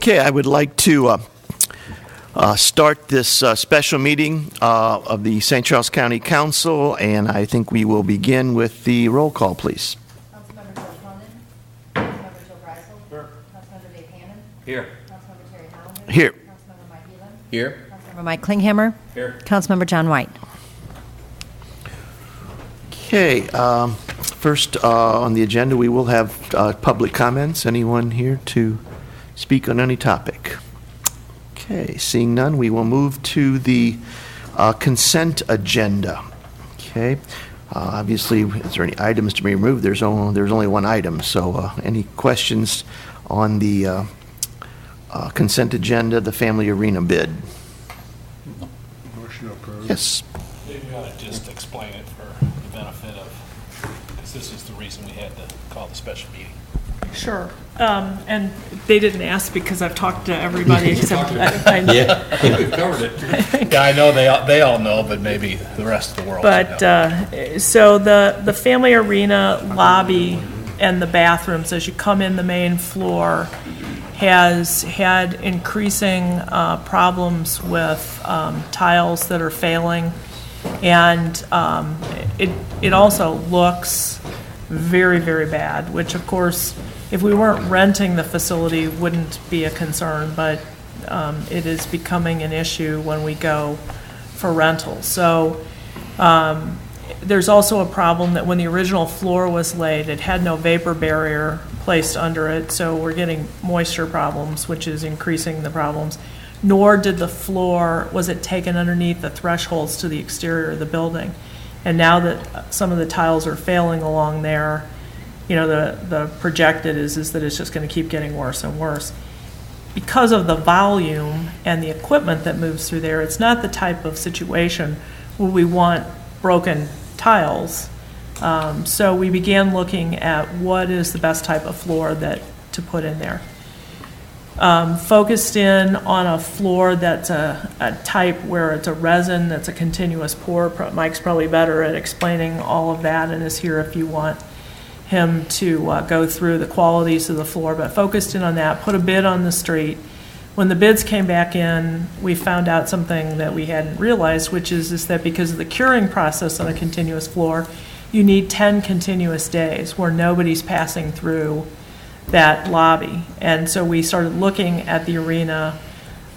Okay, I would like to start this special meeting of the St. Charles County Council, and I think we will begin with the roll call, please. Councilmember Joe Condon. Councilmember Joe Breisel. Here. Councilmember Dave Hannon. Here. Councilmember Terry Hollander. Here. Councilmember Mike Elam. Here. Councilmember Mike Klinghammer. Here. Councilmember John White. Okay, first on the agenda, we will have public comments. Anyone here to speak on any topic? Okay, seeing none, we will move to the consent agenda. Okay, obviously, is there any items to be removed? There's only one item, so any questions on the consent agenda, the family arena bid? Motion approved. Yes. Maybe we ought to just explain it for the benefit of, because this is the reason we had to call the special meeting. Sure. And they didn't ask because I've talked to everybody except I know. Yeah, we've covered it. Yeah, I know they all know, but maybe the rest of the world should But, know. so the family arena lobby and the bathrooms, as you come in the main floor, has had increasing problems with tiles that are failing. And it also looks very, very bad, which of course, if we weren't renting the facility, wouldn't be a concern, but it is becoming an issue when we go for rental. So there's also a problem that when the original floor was laid, it had no vapor barrier placed under it, so we're getting moisture problems, which is increasing the problems. Nor did the floor, was it taken underneath the thresholds to the exterior of the building. And now that some of the tiles are failing along there, you know, the projected is that it's just going to keep getting worse and worse. Because of the volume and the equipment that moves through there, it's not the type of situation where we want broken tiles. So we began looking at what is the best type of floor to put in there. Focused in on a floor that's a type where it's a resin that's a continuous pour. Mike's probably better at explaining all of that and is here if you want him to go through the qualities of the floor, but focused in on that, put a bid on the street. When the bids came back in, we found out something that we hadn't realized, which is that because of the curing process on a continuous floor, you need 10 continuous days where nobody's passing through that lobby. And so we started looking at the arena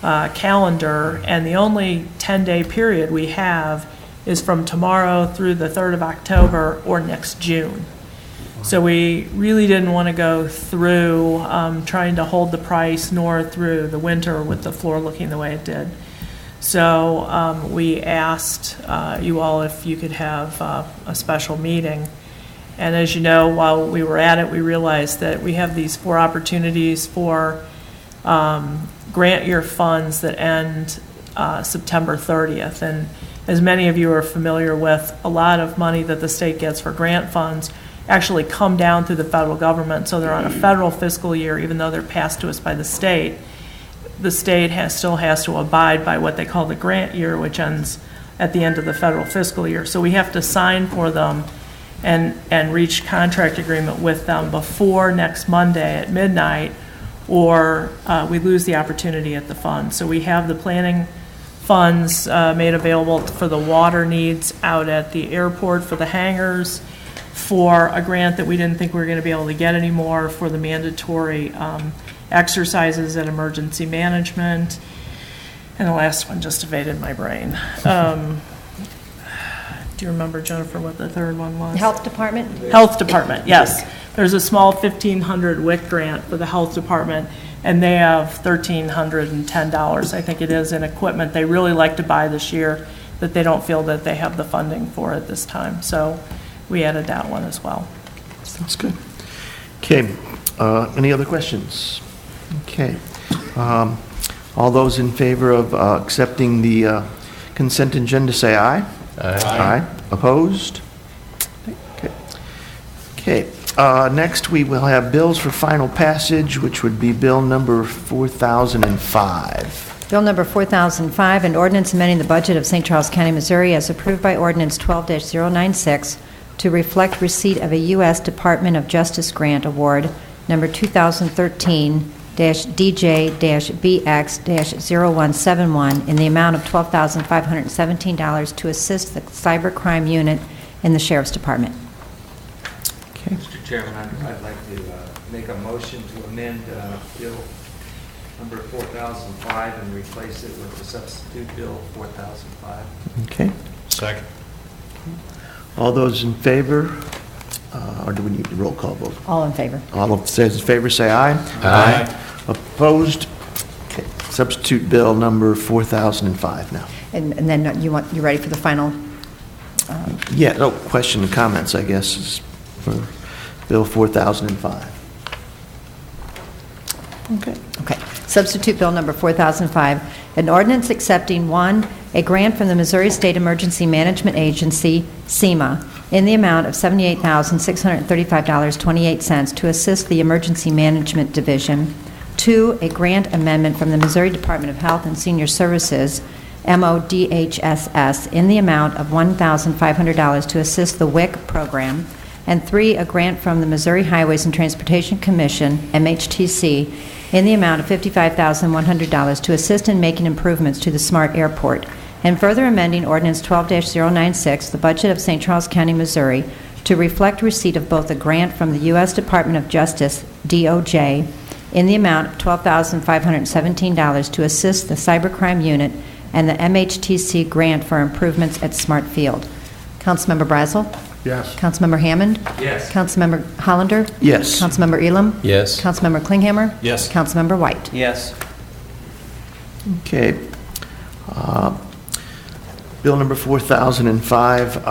calendar, and the only 10-day period we have is from tomorrow through the 3rd of October or next June. So we really didn't want to go through trying to hold the price nor through the winter with the floor looking the way it did. So we asked you all if you could have a special meeting. And as you know, while we were at it, we realized that we have these 4 opportunities for grant year funds that end September 30th. And as many of you are familiar with, a lot of money that the state gets for grant funds actually come down through the federal government. So they're on a federal fiscal year, even though they're passed to us by the state. The state still has to abide by what they call the grant year, which ends at the end of the federal fiscal year. So we have to sign for them and reach contract agreement with them before next Monday at midnight, or we lose the opportunity at the fund. So we have the planning funds made available for the water needs out at the airport, for the hangars, for a grant that we didn't think we were going to be able to get anymore, for the mandatory exercises and emergency management. And the last one just evaded my brain. Do you remember, Jennifer, what the third one was? Health Department? Health Department, yes. There's a small $1,500 WIC grant for the Health Department, and they have $1,310, I think it is, in equipment they really like to buy this year that they don't feel that they have the funding for at this time. So we added that one as well. That's good. Okay, any other questions? Okay. All those in favor of accepting the consent agenda say aye. Aye. Opposed? Okay. Okay. Next, we will have bills for final passage, which would be bill number 4005. Bill number 4005, an ordinance amending the budget of St. Charles County, Missouri, as approved by ordinance 12-096 to reflect receipt of a U.S. Department of Justice grant award number 2013 DJ-BX-0171 in the amount of $12,517 to assist the cybercrime unit in the Sheriff's Department. Okay. Mr. Chairman, I'd like to make a motion to amend Bill number 4005 and replace it with the substitute Bill 4005. Okay. Second. All those in favor, or do we need a roll call vote? All in favor? All of those in favor say aye. Aye. Opposed? Okay. Substitute bill number 4005 now. And then you ready for the final? Yeah, no, question and comments, I guess, is for bill 4005. Okay. Okay. Substitute Bill Number 4005, an ordinance accepting, one, a grant from the Missouri State Emergency Management Agency, SEMA, in the amount of $78,635.28 to assist the Emergency Management Division. Two, a grant amendment from the Missouri Department of Health and Senior Services, MODHSS, in the amount of $1,500 to assist the WIC program. And three, a grant from the Missouri Highways and Transportation Commission, MHTC, in the amount of $55,100 to assist in making improvements to the SMART Airport, and further amending Ordinance 12-096, the budget of St. Charles County, Missouri, to reflect receipt of both a grant from the U.S. Department of Justice, DOJ, in the amount of $12,517 to assist the cybercrime unit, and the MHTC grant for improvements at Smart Field. Councilmember Brazel? Yes. Councilmember Hammond? Yes. Councilmember Hollander? Yes. Councilmember Elam? Yes. Councilmember Klinghammer? Yes. Councilmember White? Yes. Okay. Bill number 4005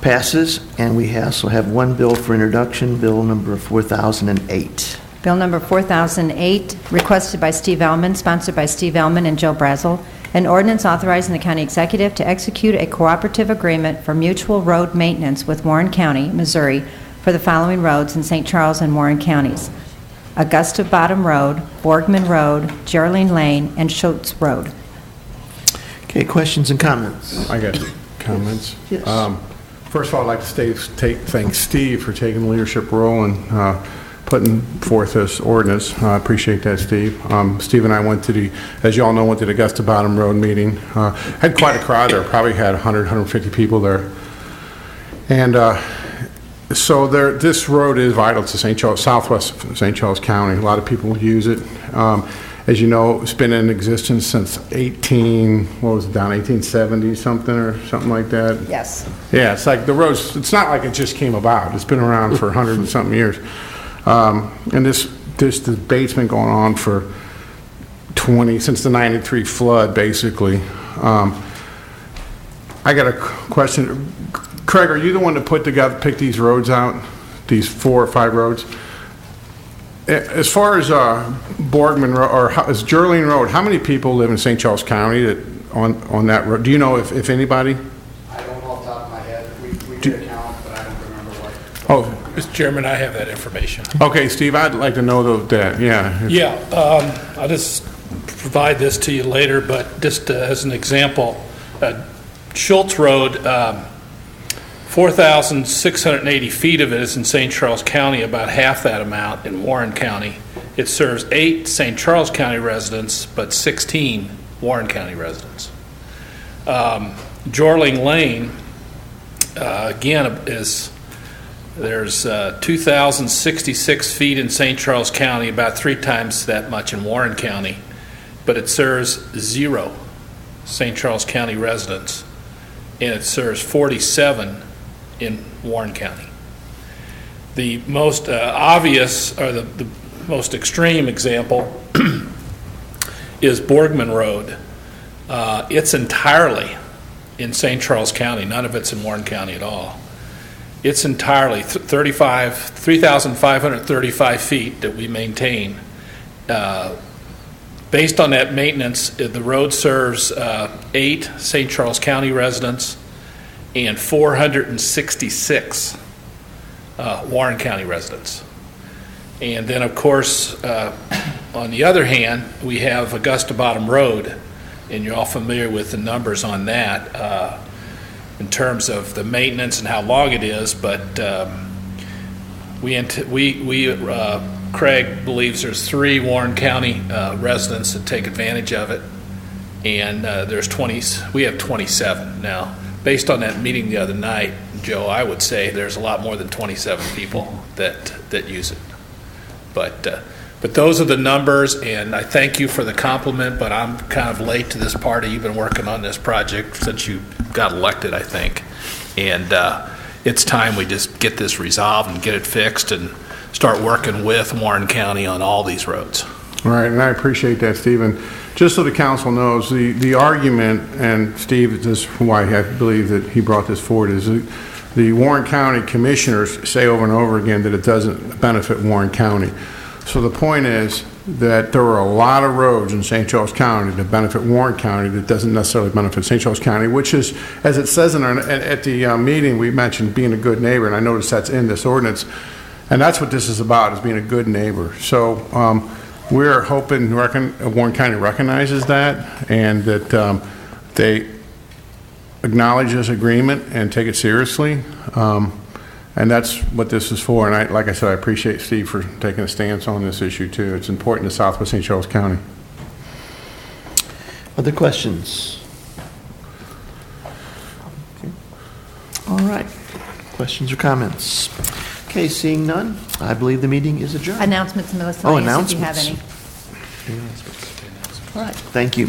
passes, and we also have one bill for introduction, bill number 4008. Bill number 4008, requested by Steve Ellman, sponsored by Steve Ellman and Joe Brazel, an ordinance authorizing the county executive to execute a cooperative agreement for mutual road maintenance with Warren County, Missouri, for the following roads in St. Charles and Warren counties: Augusta Bottom Road, Borgman Road, Geraldine Lane, and Schultz Road. Okay, questions and comments? I got comments. Yes. First of all, I'd like to thank Steve for taking the leadership role and putting forth this ordinance. I appreciate that, Steve. Steve and I went to as you all know, went to the Augusta Bottom Road meeting. Had quite a crowd there, probably had 100, 150 people there. And so this road is vital to St. Charles, southwest St. Charles County. A lot of people use it. As you know, it's been in existence since 1870 something or something like that. Yes. Yeah, it's like the roads, it's not like it just came about. It's been around for 100 and something years. And this debate's been going on for since the 93 flood, basically. I got a question. Craig, are you the one that picked these roads out, these 4 or 5 roads? As far as Borgman Road, or as Geraldine Road, how many people live in St. Charles County on that road? Do you know if anybody? I don't know off the top of my head. We did a count, but I don't remember what. Oh, Mr. Chairman, I have that information. okay, Steve, I'd like to know that, yeah. Yeah, I'll just provide this to you later, but just as an example, Schultz Road, 4,680 feet of it is in St. Charles County, about half that amount in Warren County. It serves 8 St. Charles County residents, but 16 Warren County residents. Jorling Lane, again, there's 2,066 feet in St. Charles County, about 3 times that much in Warren County, but it serves 0 St. Charles County residents, and it serves 47 in Warren County. The most obvious, or the most extreme example is Borgman Road. It's entirely in St. Charles County. None of it's in Warren County at all. It's entirely 3,535 feet that we maintain. Based on that maintenance, the road serves 8 St. Charles County residents and 466 Warren County residents. And then, of course, on the other hand, we have Augusta Bottom Road, and you're all familiar with the numbers on that in terms of the maintenance and how long it is, but we Craig believes there's 3 Warren County residents that take advantage of it, and we have 27 now. Based on that meeting the other night, Joe, I would say there's a lot more than 27 people that use it. But those are the numbers, and I thank you for the compliment, but I'm kind of late to this party. You've been working on this project since you got elected, I think. And it's time we just get this resolved and get it fixed and start working with Warren County on all these roads. All right, and I appreciate that, Stephen. Just so the council knows, the argument, and Steve, this is why I believe that he brought this forward, is the Warren County commissioners say over and over again that it doesn't benefit Warren County. So the point is that there are a lot of roads in St. Charles County that benefit Warren County that doesn't necessarily benefit St. Charles County, which is, as it says at the meeting, we mentioned being a good neighbor, and I noticed that's in this ordinance, and that's what this is about, is being a good neighbor. So we're hoping Warren County recognizes that, and that they acknowledge this agreement and take it seriously. And that's what this is for. And like I said, I appreciate Steve for taking a stance on this issue too. It's important to Southwest St. Charles County. Other questions? Okay. All right. Questions or comments? Okay, seeing none, I believe the meeting is adjourned. Announcements, Melissa. Oh, If you have announcements. any. All right, thank you.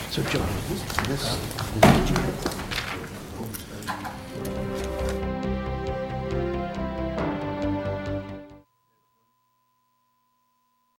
So, John, this